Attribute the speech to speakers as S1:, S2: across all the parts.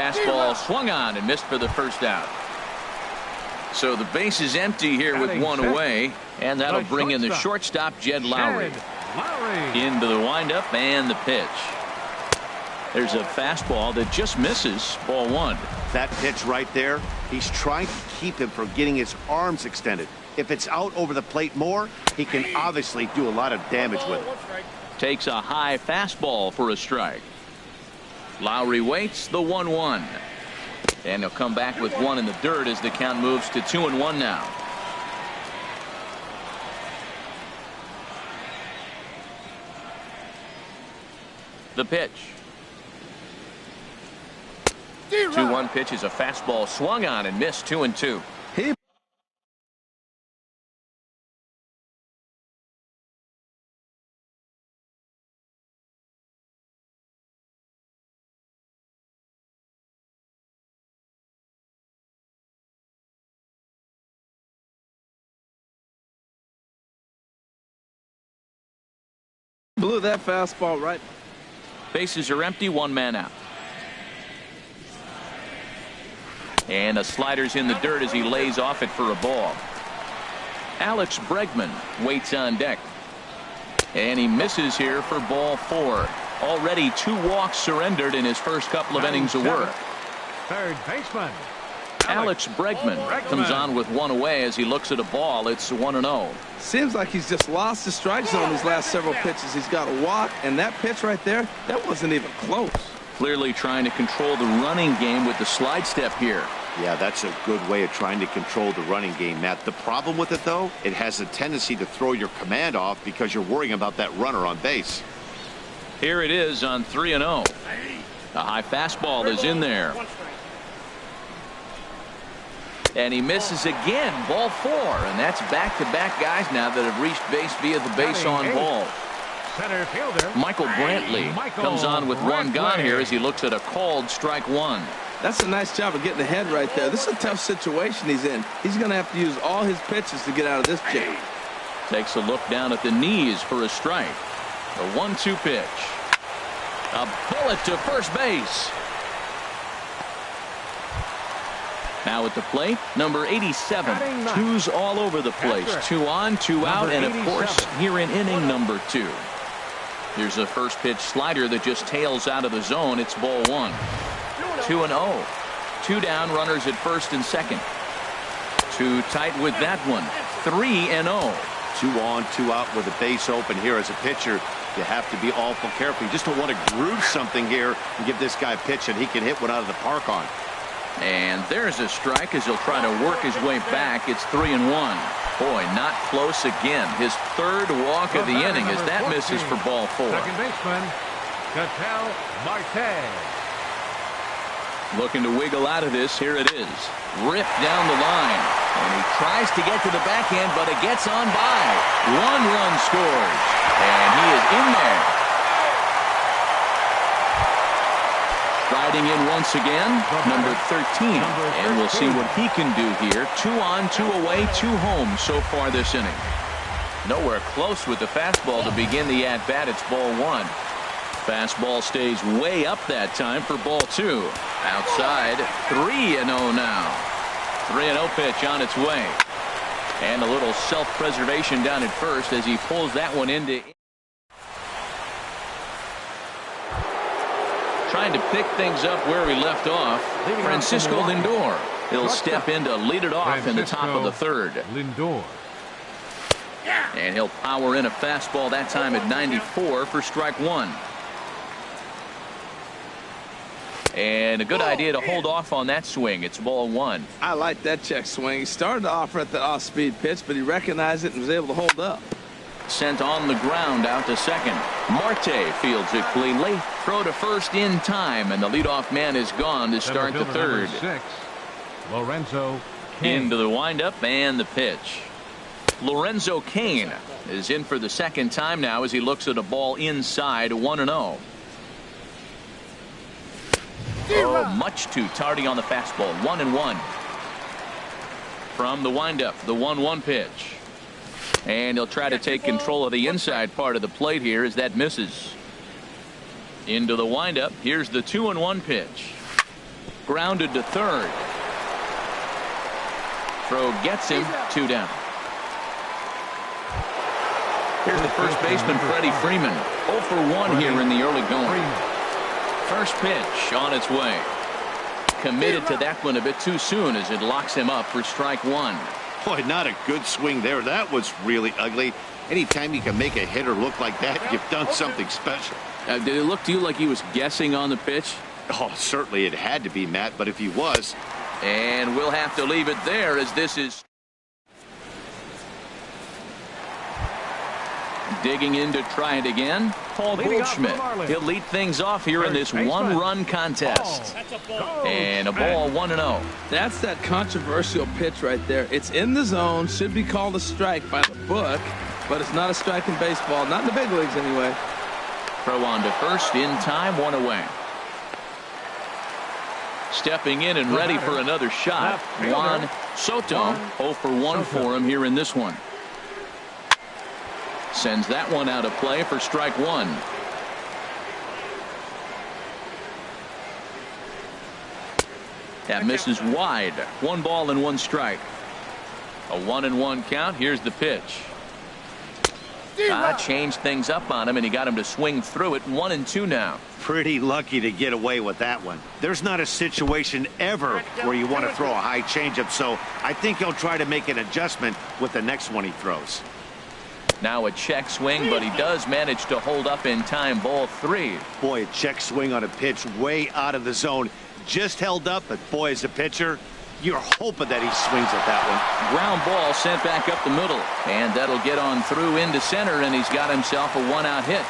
S1: fastball swung on and missed for the first out. So the base is empty here with one away, and that'll bring in the shortstop, Jed Lowry. Into the windup and the pitch. There's a fastball that just misses. Ball one.
S2: That pitch right there, he's trying to keep him from getting his arms extended. If it's out over the plate more, he can obviously do a lot of damage with it.
S1: Takes a high fastball for a strike. Lowry waits the 1-1. And he'll come back with one in the dirt as the count moves to 2-1 now. The pitch. 2-1 pitch is a fastball swung on and missed. 2-2.
S3: Blew that fastball right.
S1: Bases are empty, one man out. And a slider's in the dirt as he lays off it for a ball. Alex Bregman waits on deck. And he misses here for ball four. Already 2 walks surrendered in his first couple of innings of work.
S4: Third baseman
S1: Alex Bregman comes on with one away as he looks at a ball. It's 1-0.
S3: Seems like he's just lost the strike zone these last several pitches. He's got a walk, and that pitch right there, that wasn't even close.
S1: Clearly trying to control the running game with the slide step here.
S2: Yeah, that's a good way of trying to control the running game, Matt. The problem with it, though, it has a tendency to throw your command off because you're worrying about that runner on base.
S1: Here it is on 3-0. A high fastball is in there. And he misses again. Ball four. And that's back-to-back guys now that have reached base via the base on ball.
S4: Center fielder
S1: Michael Brantley comes on with one gone here as he looks at a called strike one.
S3: That's a nice job of getting ahead right there. This is a tough situation he's in. He's going to have to use all his pitches to get out of this jam.
S1: Takes a look down at the knees for a strike. A 1-2 pitch. A bullet to first base. Now at the plate, number 87. Twos all over the place. 2 on, 2 out, and of course, here in inning number 2. Here's a first pitch slider that just tails out of the zone. It's ball one. 2-0. 2 down, runners at first and second. Too tight with that one. 3-0.
S2: 2 on, 2 out with a base open here. As a pitcher, you have to be awful careful. You just don't want to groove something here and give this guy a pitch and he can hit one out of the park on.
S1: And there's a strike as he'll try to work his way back. It's 3-1. Boy, not close again. His third walk of the inning as that misses for ball four.
S4: Second baseman Ketel Marte.
S1: Looking to wiggle out of this. Here it is. Ripped down the line. And he tries to get to the backhand, but it gets on by. 1 run scores. And he is in there. Riding in once again, number 13. And we'll see what he can do here. 2 on, 2 away, 2 home so far this inning. Nowhere close with the fastball to begin the at-bat. It's ball one. Fastball stays way up that time for ball two. Outside, 3-0 now. 3-0 pitch on its way. And a little self-preservation down at first as he pulls that one into. Trying to pick things up where we left off. Francisco Lindor. He'll step in to lead it off in the top of the third.
S4: Lindor.
S1: And he'll power in a fastball that time at 94 for strike one. And a good idea to hold off on that swing. It's ball one.
S3: I like that check swing. He started to offer at the off-speed pitch, but he recognized it and was able to hold up.
S1: Sent on the ground out to second. Marte fields it cleanly. Throw to first in time, and the leadoff man is gone to start the third.
S4: 6, Lorenzo Cain.
S1: Into the windup and the pitch. Lorenzo Cain is in for the second time now as he looks at a ball inside. 1-0. Oh, much too tardy on the fastball. 1-1. From the windup, the 1-1 pitch. And he'll try to take control of the inside part of the plate here as that misses. Into the windup. Here's the 2-1 pitch. Grounded to third. Throw gets him. 2 down. Here's the first baseman, Freddie Freeman. 0 for 1 here in the early going. First pitch on its way. Committed to that one a bit too soon as it locks him up for strike 1.
S2: Boy, not a good swing there. That was really ugly. Anytime you can make a hitter look like that, you've done something special.
S1: Did it look to you like he was guessing on the pitch?
S2: Oh, certainly it had to be, Matt, but if he was.
S1: And we'll have to leave it there as this is digging in to try it again. Paul Goldschmidt. He'll lead things off here in this one-run contest. And a ball 1-0.
S3: That's that controversial pitch right there. It's in the zone, should be called a strike by the book, but it's not a strike in baseball, not in the big leagues anyway.
S1: Throw on to first in time, 1 away. Stepping in and ready for another shot, Juan Soto. 0 for 1 for him here in this one. Sends that one out of play for strike 1. That misses wide. 1 ball and 1 strike. A 1-1 count. Here's the pitch. Changed things up on him, and he got him to swing through it. 1-2 now.
S2: Pretty lucky to get away with that one. There's not a situation ever where you want to throw a high changeup, so I think he'll try to make an adjustment with the next one he throws.
S1: Now a check swing, but he does manage to hold up in time. Ball 3.
S2: Boy, a check swing on a pitch way out of the zone. Just held up, but boy, as a pitcher, you're hoping that he swings at that one.
S1: Ground ball sent back up the middle, and that'll get on through into center, and he's got himself a 1-out hit.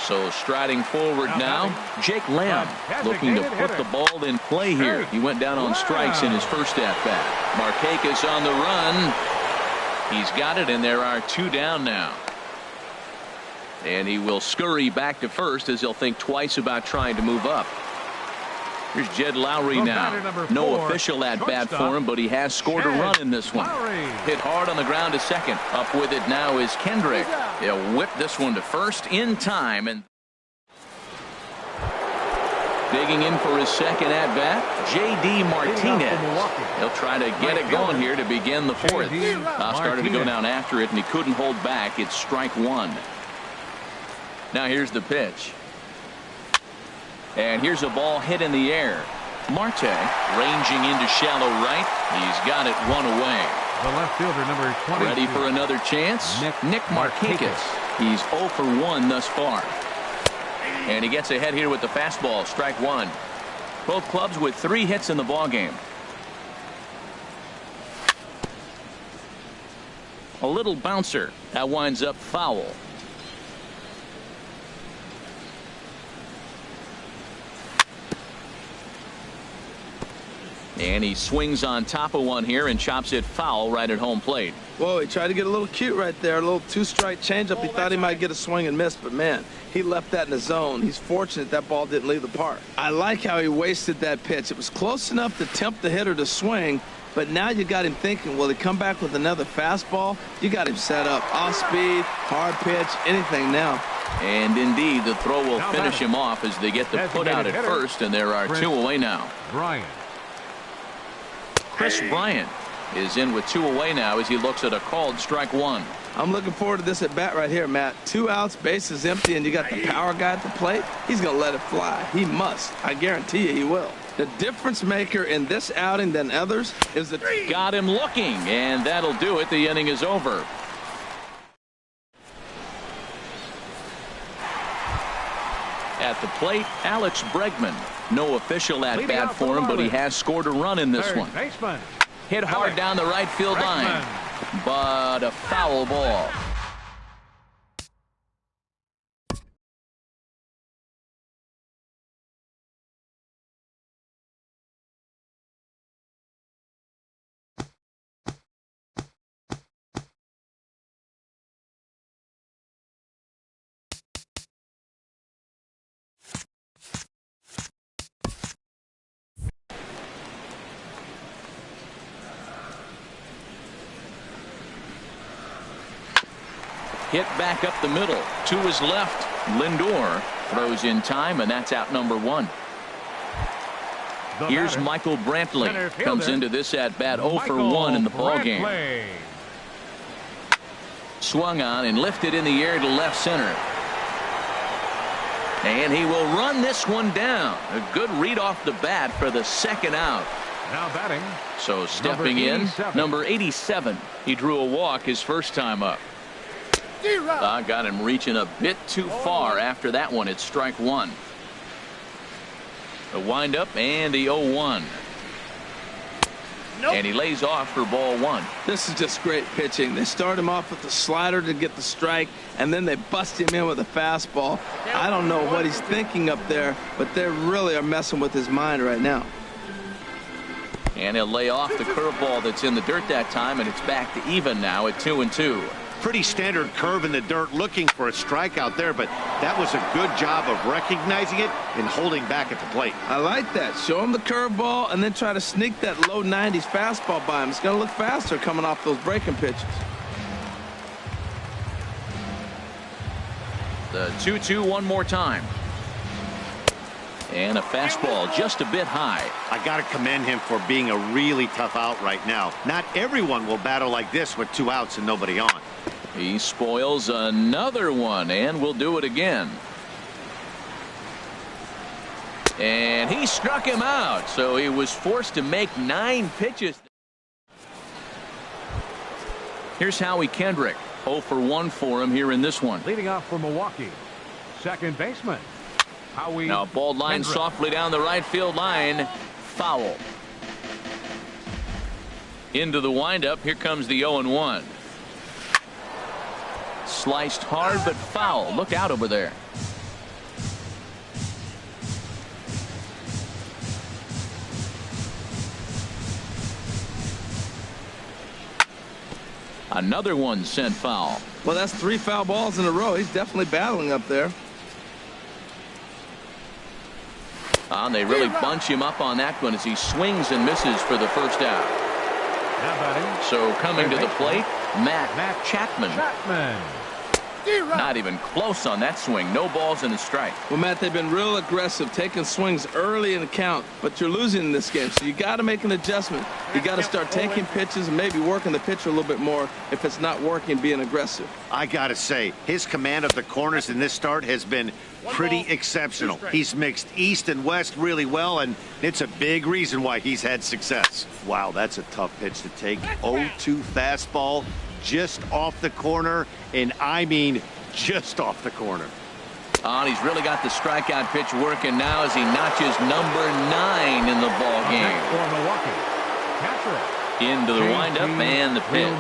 S1: So striding forward now, Jake Lamb looking to put the ball in play here. He went down on strikes in his first at-bat. Markakis on the run. He's got it, and there are 2 down now. And he will scurry back to first as he'll think twice about trying to move up. Here's Jed Lowry now. No official at-bat for him, but he has scored a run in this one. Hit hard on the ground to second. Up with it now is Kendrick. He'll whip this one to first in time. And digging in for his second at-bat, J.D. Martinez. He'll try to get it going here to begin the 4th. Started to go down after it, and he couldn't hold back. It's strike 1. Now here's the pitch. And here's a ball hit in the air. Marte ranging into shallow right. He's got it 1 away.
S4: The left fielder, number 20.
S1: Ready for another chance? Nick Markakis. He's 0 for 1 thus far. And he gets ahead here with the fastball. Strike 1. Both clubs with 3 hits in the ballgame. A little bouncer. That winds up foul. And he swings on top of one here and chops it foul right at home plate.
S3: Whoa, he tried to get a little cute right there. A little 2-strike changeup. He thought he might get a swing and miss, but man, he left that in the zone. He's fortunate that ball didn't leave the park. I like how he wasted that pitch. It was close enough to tempt the hitter to swing, but now you got him thinking, will he come back with another fastball? You got him set up. Off speed, hard pitch, anything now.
S1: And indeed, the throw will finish him off as they get the put out at first, and there are 2 away now. Chris Bryant is in with 2 away now as he looks at a called strike 1.
S3: I'm looking forward to this at bat right here, Matt. 2 outs, bases empty, and you got the power guy at the plate. He's going to let it fly. He must. I guarantee you he will. The difference maker in this outing than others is that
S1: got him looking, and that'll do it. The inning is over. At the plate, Alex Bregman. No official at-bat for him, but he has scored a run in this one. Hit hard down the right field line, but a foul ball. Hit back up the middle. To his left, Lindor. Throws in time, and that's out number 1. Here's Michael Brantley. Comes into this at bat 0 for 1 in the ball game. Swung on and lifted in the air to left center. And he will run this one down. A good read off the bat for the second out.
S4: Now batting.
S1: So stepping in, number 87. He drew a walk his first time up. Got him reaching a bit too far after that one. It's strike 1. The windup and the 0-1. And he lays off for ball 1.
S3: This is just great pitching. They start him off with the slider to get the strike, and then they bust him in with a fastball. I don't know what he's thinking up there, but they really are messing with his mind right now.
S1: And he'll lay off the curveball that's in the dirt that time, and it's back to even now at 2-2.
S2: Pretty standard curve in the dirt, looking for a strikeout there, but that was a good job of recognizing it and holding back at the plate.
S3: I like that. Show him the curveball and then try to sneak that low 90s fastball by him. It's going to look faster coming off those breaking pitches.
S1: The 2-2 one more time. And a fastball just a bit high.
S2: I got to commend him for being a really tough out right now. Not everyone will battle like this with 2 outs and nobody on.
S1: He spoils another one and will do it again. And he struck him out, so he was forced to make 9 pitches. Here's Howie Kendrick. 0 for 1 for him here in this one.
S4: Leading off for Milwaukee, second baseman Howie.
S1: Now ball line
S4: Kendrick.
S1: softly down the right field line. Foul. Into the windup. Here comes the 0-1. Sliced hard but foul. Look out over there. Another one sent foul.
S3: Well, that's 3 foul balls in a row. He's definitely battling up there.
S1: And they really bunch him up on that one as he swings and misses for the first out.
S4: Now batting.
S1: So coming to the plate, Matt Chapman. Not even close on that swing. No balls and a strike.
S3: Well, Matt, they've been real aggressive, taking swings early in the count, but you're losing in this game, so you got to make an adjustment. You got to start taking pitches and maybe working the pitcher a little bit more if it's not working, being aggressive.
S2: I got to say, his command of the corners in this start has been pretty exceptional. He's mixed east and west really well, and it's a big reason why he's had success. Wow, that's a tough pitch to take. 0-2 fastball just off the corner, and I mean just off the corner.
S1: And he's really got the strikeout pitch working now as he notches number 9 in the ball game.
S4: For Milwaukee, catcher.
S1: Into the windup and the pitch.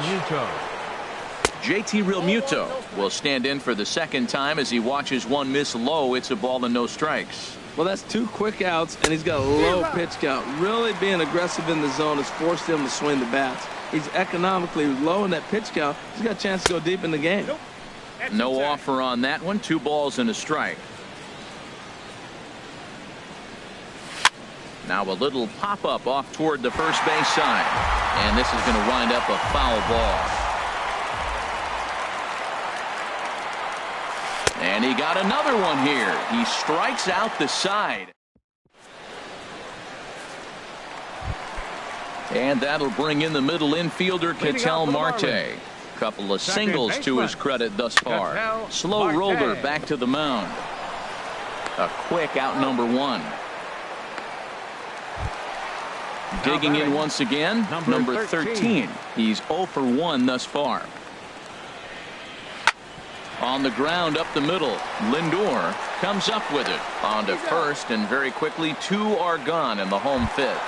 S1: JT Realmuto will stand in for the second time as he watches one miss low. It's a ball and no strikes.
S3: Well, that's 2 quick outs, and he's got a low pitch count. Really being aggressive in the zone has forced him to swing the bats. He's economically low in that pitch count. He's got a chance to go deep in the game.
S1: No offer on that one. 2 balls and a strike. Now a little pop-up off toward the first base side. And this is going to wind up a foul ball. And he got another one here. He strikes out the side. And that'll bring in the middle infielder, Ketel Marte. Couple of singles to his credit thus far. Slow roller back to the mound. A quick out number 1. Digging in once again, number 13. He's 0 for 1 thus far. On the ground up the middle, Lindor comes up with it. On to first, and very quickly 2 are gone in the home fifth.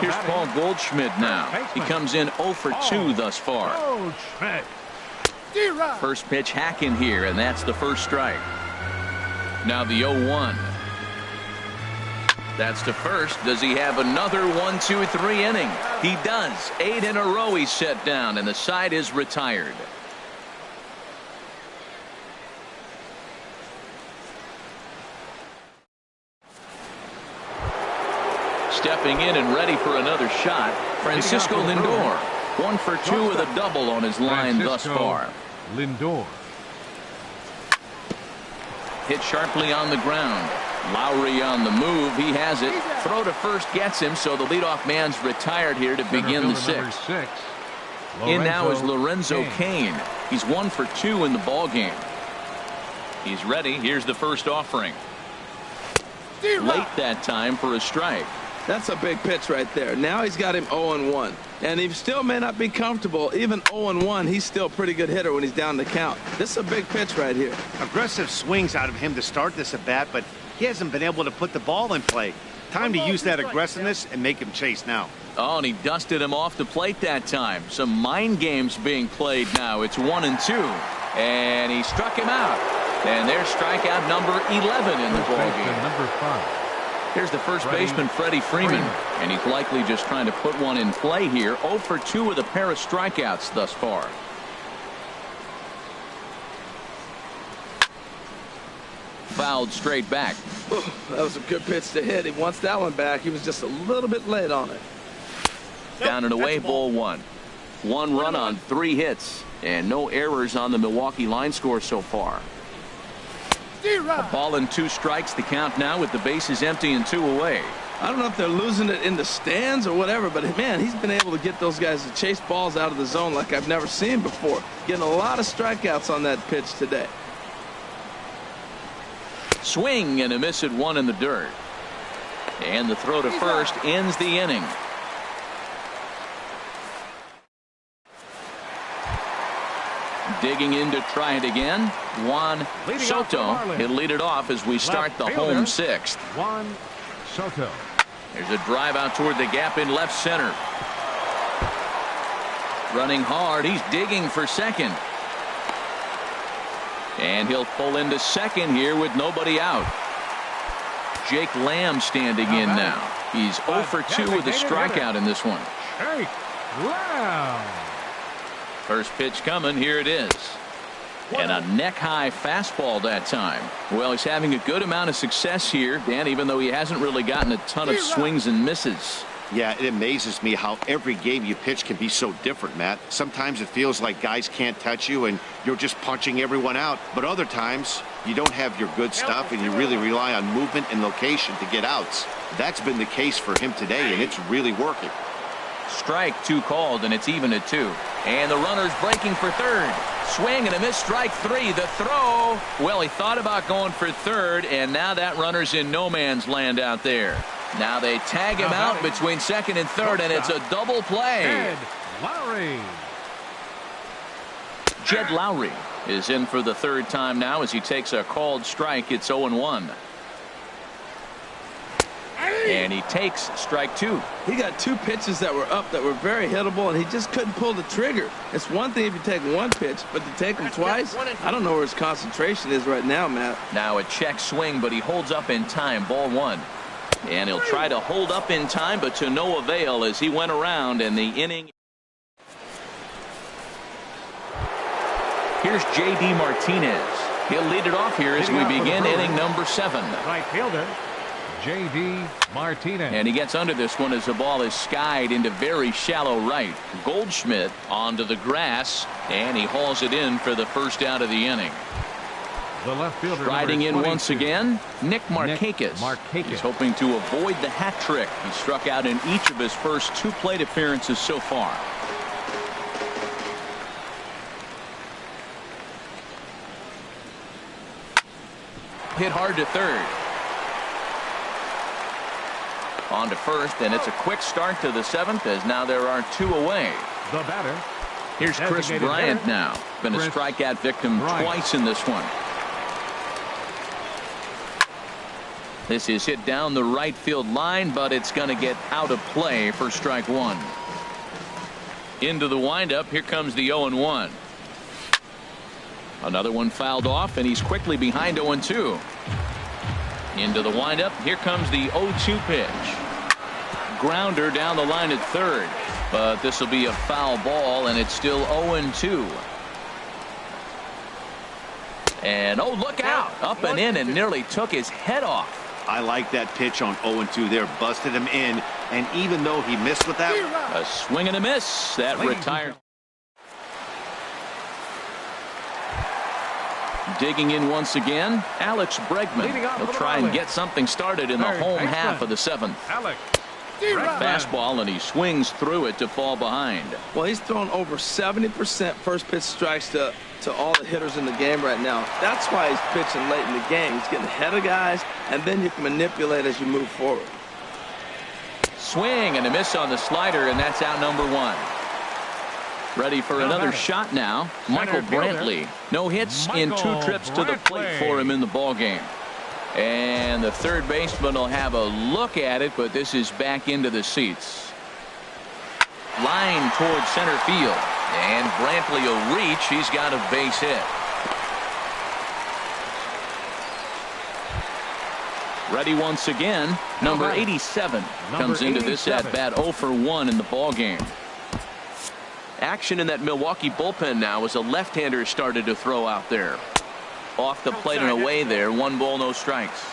S1: Here's Paul Goldschmidt now. He comes in 0 for 2 thus far. First pitch hack in here, and that's the first strike. Now the 0-1. That's to first. Does he have another 1-2-3 inning? He does. 8 in a row he's set down, and the side is retired. Stepping in and ready for another shot, Francisco Lindor. 1 for 2 with a double on his line thus far.
S4: Lindor.
S1: Hit sharply on the ground. Lowry on the move. He has it. Throw to first gets him, so the leadoff man's retired here to begin the sixth. In now is Lorenzo Cain. He's 1 for 2 in the ball game. He's ready. Here's the first offering. Late that time for a strike.
S3: That's a big pitch right there. Now he's got him 0-1. And he still may not be comfortable. Even 0-1, he's still a pretty good hitter when he's down the count. This is a big pitch right here.
S2: Aggressive swings out of him to start this at bat, but he hasn't been able to put the ball in play. Time to use that aggressiveness and make him chase now.
S1: Oh, and he dusted him off the plate that time. Some mind games being played now. It's 1-2. And he struck him out. And there's strikeout number 11 in the ballgame.
S4: Number 5.
S1: Here's the first baseman, Freddie Freeman. And he's likely just trying to put one in play here. 0 for 2 with a pair of strikeouts thus far. Fouled straight back.
S3: That was a good pitch to hit. He wants that one back. He was just a little bit late on it.
S1: Down and away, ball 1. 1 run on 3 hits. And no errors on the Milwaukee line score so far. A ball and 2 strikes. The count now with the bases empty and 2 away.
S3: I don't know if they're losing it in the stands or whatever, but man, he's been able to get those guys to chase balls out of the zone like I've never seen before. Getting a lot of strikeouts on that pitch today.
S1: Swing and a miss at 1 in the dirt. And the throw to first ends the inning. Digging in to try it again, Juan Soto. He'll lead it off as we start the home 6th.
S4: Juan Soto.
S1: There's a drive out toward the gap in left center. Running hard. He's digging for second. And he'll pull into second here with nobody out. Jake Lamb standing in now. He's 0 for 2 with a strikeout in this one.
S4: Jake Lamb.
S1: First pitch coming. Here it is. And a neck-high fastball that time. Well, he's having a good amount of success here, Dan, even though he hasn't really gotten a ton of swings and misses.
S2: Yeah, it amazes me how every game you pitch can be so different, Matt. Sometimes it feels like guys can't touch you and you're just punching everyone out. But other times, you don't have your good stuff and you really rely on movement and location to get outs. That's been the case for him today, and it's really working.
S1: Strike 2 called, and it's even at 2. And the runner's breaking for third. Swing and a miss, strike 3. The throw. Well, he thought about going for third, and now that runner's in no man's land out there. Now they tag him out between second and third, and it's a double play.
S4: Jed Lowry.
S1: Jed Lowry is in for the third time now as he takes a called strike. It's 0-1. And he takes strike 2.
S3: He got 2 pitches that were up that were very hittable, and he just couldn't pull the trigger. It's one thing if you take 1 pitch, but to take him twice, I don't know where his concentration is right now, Matt.
S1: Now a check swing, but he holds up in time. Ball 1. And he'll try to hold up in time, but to no avail as he went around in the inning. Here's J.D. Martinez. He'll lead it off here as we begin inning number 7.
S4: Right fielder J.D. Martinez.
S1: And he gets under this one as the ball is skied into very shallow right. Goldschmidt onto the grass, and he hauls it in for the first out of the inning.
S4: The left fielder
S1: riding in once again, Nick Markakis. He's hoping to avoid the hat trick. He struck out in each of his first 2 plate appearances so far. Hit hard to third. On to first, and it's a quick start to the 7th as now there are 2 away.
S4: The batter.
S1: Here's Chris Bryant now. Been a strikeout victim twice in this one. This is hit down the right field line, but it's going to get out of play for strike 1. Into the windup. Here comes the 0-1. Another one fouled off, and he's quickly behind 0-2. Into the windup. Here comes the 0-2 pitch. Grounder down the line at third, but this will be a foul ball, and it's still 0-2. And oh, look out! Up and in, and nearly took his head off.
S2: I like that pitch on 0-2 there. Busted him in, and even though he missed with that,
S1: a swing and a miss. That retired. Digging in once again, Alex Bregman. He'll try and get something started in the home half of the seventh. Fastball, and he swings through it to fall behind.
S3: Well, he's thrown over 70% first pitch strikes to all the hitters in the game right now. That's why he's pitching late in the game. He's getting ahead of guys, and then you can manipulate as you move forward.
S1: Swing and a miss on the slider, and that's out number one. Ready for another shot now. Michael Brantley. No hits in 2 trips to the plate for him in the ball game. And the third baseman will have a look at it, but this is back into the seats. Line towards center field. And Brantley will reach. He's got a base hit. Ready once again. Number 87 comes into this at bat 0 for 1 in the ball game. Action in that Milwaukee bullpen now as a left-hander started to throw out there. Off the plate and away there. 1 ball, no strikes.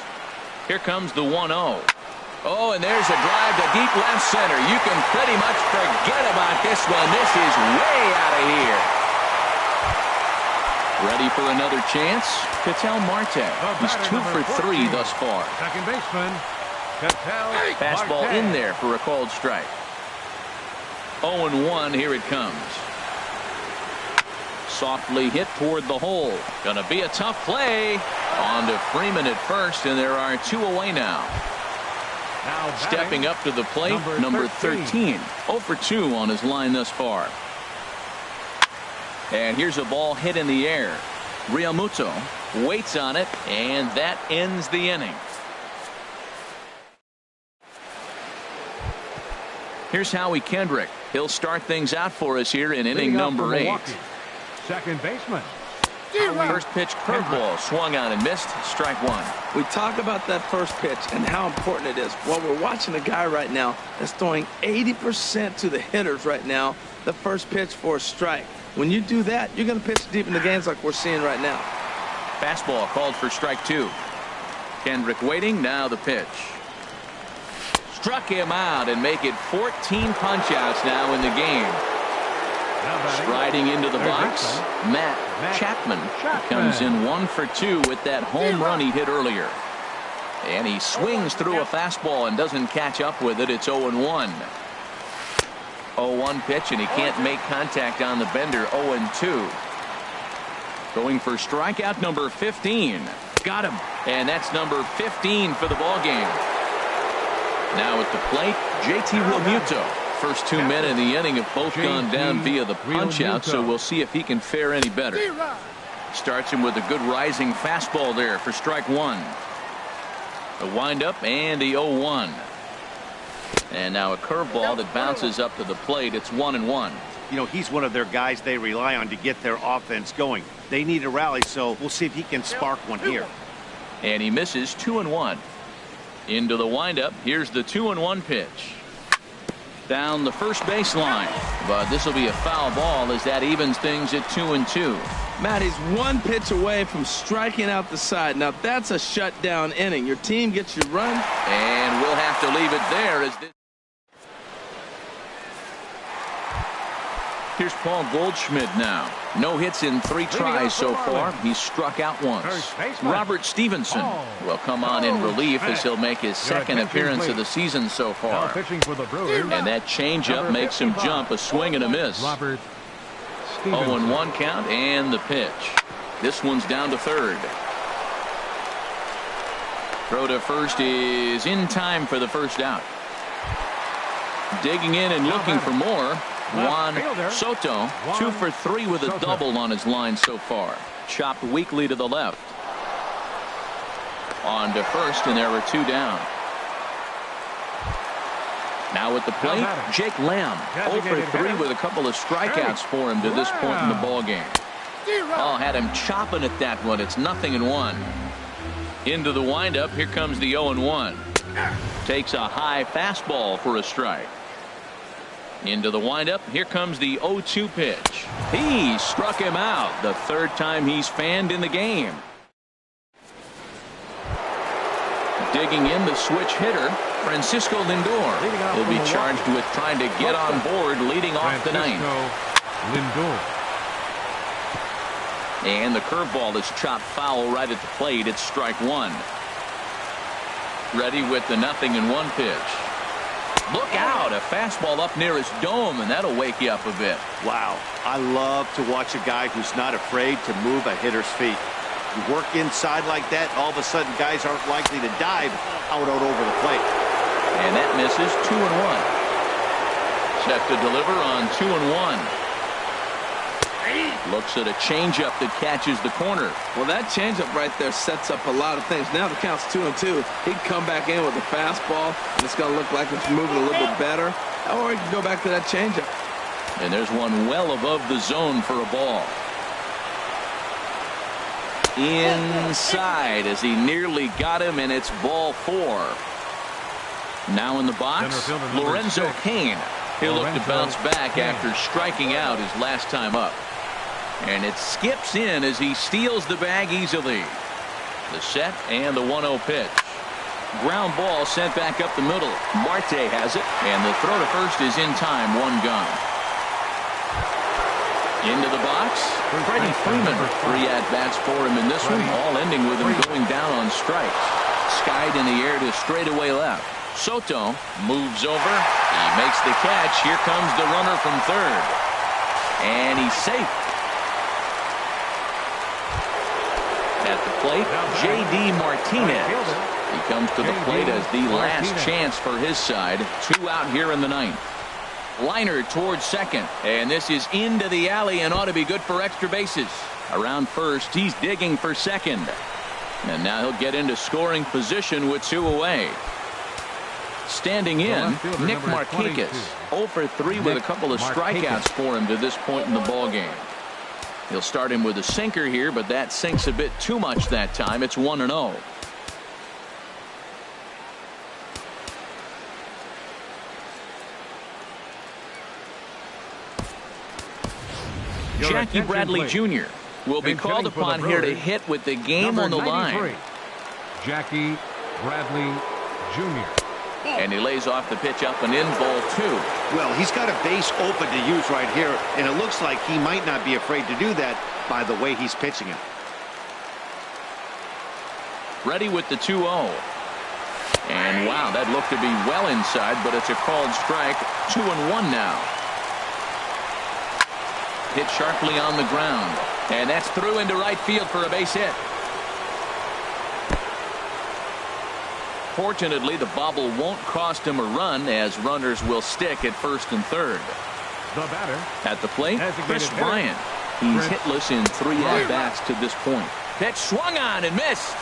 S1: Here comes the 1-0. Oh, and there's a drive to deep left center. You can pretty much forget about this one. This is way out of here. Ready for another chance? Ketel Marte. He's 2 for 3 thus far.
S4: Second baseman, Ketel
S1: Fastball
S4: Marte.
S1: in there for a called strike. 0-1. Here it comes. Softly hit toward the hole. Gonna be a tough play. On to Freeman at first, and there are 2 away now.
S4: Now
S1: Stepping up to the plate, number 13. 0 for 2 on his line thus far. And here's a ball hit in the air. Realmuto waits on it, and that ends the inning. Here's Howie Kendrick. He'll start things out for us here in inning number 8.
S4: Second baseman.
S1: First pitch curveball swung on and missed. Strike 1.
S3: We talk about that first pitch and how important it is. Well, we're watching a guy right now that's throwing 80% to the hitters right now, the first pitch for a strike. When you do that, you're going to pitch deep in the games like we're seeing right now.
S1: Fastball called for strike 2. Kendrick waiting. Now the pitch. Struck him out and make it 14 punch-outs now in the game. Striding into the box, Matt Chapman comes in 1 for 2 with that home run he hit earlier. And he swings through a fastball and doesn't catch up with it. It's 0-1. 0-1 pitch, and he can't make contact on the bender. 0-2. Going for strikeout number 15. Got him. And that's number 15 for the ball game. Now at the plate, JT Realmuto. First 2 men in the inning have both gone down via the punch-out, so we'll see if he can fare any better. Starts him with a good rising fastball there for strike 1. The windup and the 0-1. And now a curveball that bounces up to the plate. It's 1-1.
S2: You know, he's one of their guys they rely on to get their offense going. They need a rally, so we'll see if he can spark one here.
S1: And he misses. 2-1. Into the windup. Here's the 2-1 pitch. Down the first baseline, but this will be a foul ball as that evens things at 2-2.
S3: Matt, he's 1 pitch away from striking out the side. Now that's a shutdown inning. Your team gets your run,
S1: and we'll have to leave it there as this. Here's Paul Goldschmidt now. No hits in 3 tries so far. He's struck out once. Robert Stevenson will come on in relief as he'll make his 2nd appearance of the season so far. And that changeup makes him jump. A swing and a miss. 0-1 count and the pitch. This one's down to third. Throw to first is in time for the first out. Digging in and looking for more. Juan Soto, 2 for 3 with a double on his line so far. Chopped weakly to the left. On to first, and there are 2 down. Now at the plate, Jake Lamb, 0 for 3 with a couple of strikeouts for him to this point in the ball game. Oh, had him chopping at that one. It's 0-1. Into the windup. Here comes the 0-1. Takes a high fastball for a strike. Into the windup. Here comes the 0-2 pitch. He struck him out. The 3rd time he's fanned in the game. Digging in the switch hitter, Francisco Lindor. He'll be charged with trying to get on board leading off the 9th. And the curveball is chopped foul right at the plate. It's strike one. Ready with the 0-1 pitch. Look out, a fastball up near his dome, and that'll wake you up a bit.
S2: Wow, I love to watch a guy who's not afraid to move a hitter's feet. You work inside like that, all of a sudden guys aren't likely to dive out over the plate.
S1: And that misses. 2-1. Set to deliver on 2-1. Looks at a changeup that catches the corner.
S3: Well, that changeup right there sets up a lot of things. Now the count's 2-2. He'd come back in with a fastball, and it's going to look like it's moving a little bit better. Or he can go back to that changeup.
S1: And there's one well above the zone for a ball. Inside as he nearly got him, and it's ball 4. Now in the box, Lorenzo Cain. He'll look to bounce back after striking out his last time up. And it skips in as he steals the bag easily. The set and the 1-0 pitch. Ground ball sent back up the middle. Marte has it, and the throw to first is in time. 1 gone. Into the box, Freddie Freeman. 3 at-bats for him in this one, all ending with him going down on strikes. Skied in the air to straightaway left. Soto moves over. He makes the catch. Here comes the runner from third. And he's safe. At the plate, J.D. Martinez. He comes to the plate as the last chance for his side. 2 out here in the 9th. Liner towards second. And this is into the alley and ought to be good for extra bases. Around first, he's digging for second. And now he'll get into scoring position with 2 away. Standing in, Nick Markakis. 0 for 3 with a couple of strikeouts for him to this point in the ballgame. He'll start him with a sinker here, but that sinks a bit too much that time. It's 1-0. Jackie Bradley Jr. will be called upon here to hit with the game on the line.
S4: Jackie Bradley Jr.
S1: And he lays off the pitch up and in, ball 2.
S2: Well, he's got a base open to use right here, and it looks like he might not be afraid to do that by the way he's pitching it.
S1: Ready with the 2-0. And wow, that looked to be well inside, but it's a called strike. 2-1 now. Hit sharply on the ground. And that's through into right field for a base hit. Fortunately, the bobble won't cost him a run, as runners will stick at first and third.
S4: The batter.
S1: At the plate, Chris Bryant. He's hitless in 3 at-bats to this point. Pitch swung on and missed.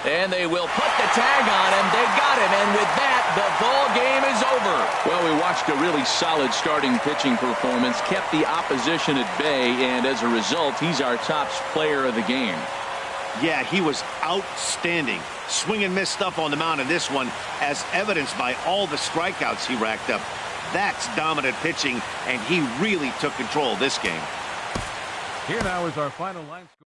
S1: And they will put the tag on him. They got him, and with that, the ball game is over. Well, we watched a really solid starting pitching performance, kept the opposition at bay, and as a result, he's our top player of the game.
S2: Yeah, he was outstanding. Swing and miss stuff on the mound in this one, as evidenced by all the strikeouts he racked up. That's dominant pitching, and he really took control of this game.
S4: Here now is our final line score.